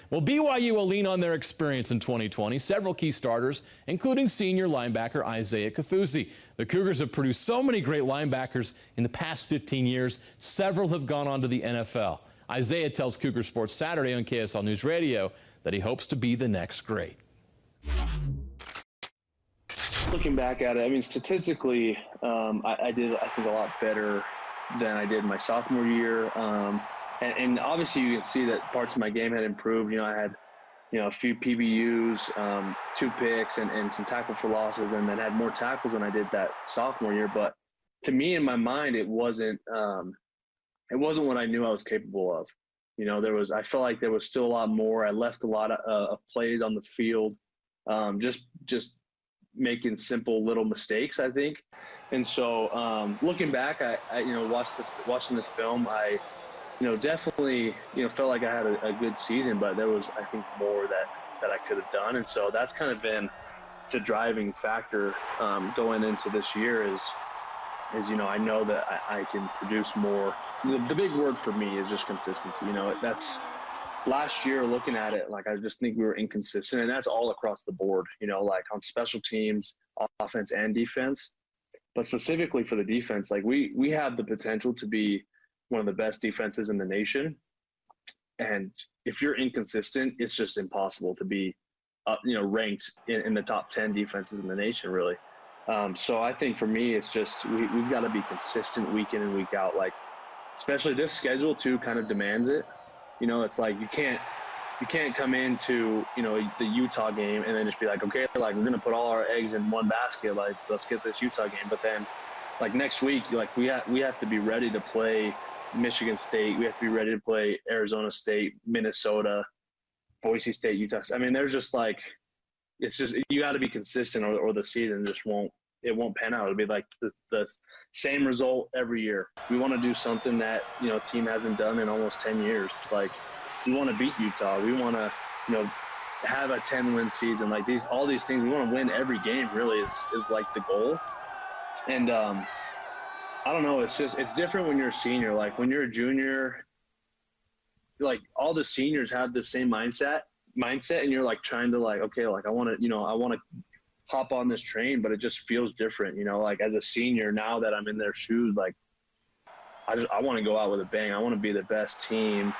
Well, BYU will lean on their experience in 2020. Several key starters, including senior linebacker Isaiah Kaufusi. The Cougars have produced so many great linebackers in the past 15 years. Several have gone on to the NFL. Isaiah tells Cougar Sports Saturday on KSL News Radio that he hopes to be the next great. Looking back at it, I mean, statistically, I did, I think, a lot better than I did my sophomore year. And obviously you can see that parts of my game had improved. You know, I had, a few PBUs, 2 picks and some tackle for losses, and then had more tackles than I did that sophomore year. But to me, in my mind, it wasn't what I knew I was capable of. You know, I felt like there was still a lot more. I left a lot of plays on the field, just making simple little mistakes, I think. And so looking back, I watching this film, I definitely, felt like I had a good season, but there was, I think, more that I could have done. And so that's kind of been the driving factor going into this year is I know that I can produce more. The big word for me is just consistency. That's last year looking at it, like, I just think we were inconsistent, and that's all across the board, like on special teams, offense and defense. But specifically for the defense, like we have the potential to be one of the best defenses in the nation. And if you're inconsistent, it's just impossible to be, ranked in the top 10 defenses in the nation, really. So I think for me, it's just, we've got to be consistent week in and week out. Like, especially this schedule too kind of demands it. It's like, you can't come into, the Utah game and then just be like, okay, like, we're going to put all our eggs in one basket. Like, let's get this Utah game. But then, like, next week, like, we have to be ready to play Michigan State. We have to be ready to play Arizona State, Minnesota, Boise State, Utah. I mean, there's just like, it's just, you got to be consistent or the season just won't pan out. It'll be like the same result every year. We want to do something that, team hasn't done in almost 10 years. Like, we want to beat Utah. We want to, have a 10-win season. Like, all these things, we want to win every game, really, is like the goal. And, I don't know. It's different when you're a senior. Like, when you're a junior, like, all the seniors have the same mindset, and you're like trying to, like, okay, like, I want to hop on this train, but it just feels different. Like, as a senior, now that I'm in their shoes, like, I want to go out with a bang. I want to be the best team.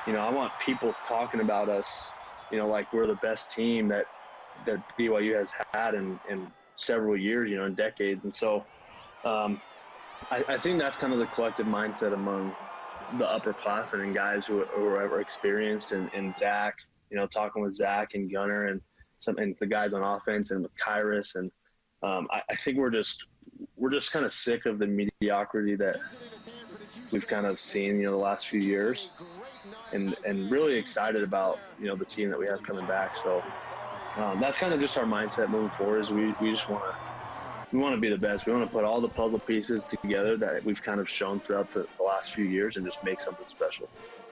I want people talking about us, like we're the best team that BYU has had in several years, in decades. And so, I think that's kind of the collective mindset among the upperclassmen and guys who are ever experienced, and Zach, talking with Zach and Gunner and the guys on offense and with Kyrus. And I think we're just kind of sick of the mediocrity that we've kind of seen, the last few years, and really excited about, the team that we have coming back. So that's kind of just our mindset moving forward, is we just want to be the best. We want to put all the puzzle pieces together that we've kind of shown throughout the last few years and just make something special.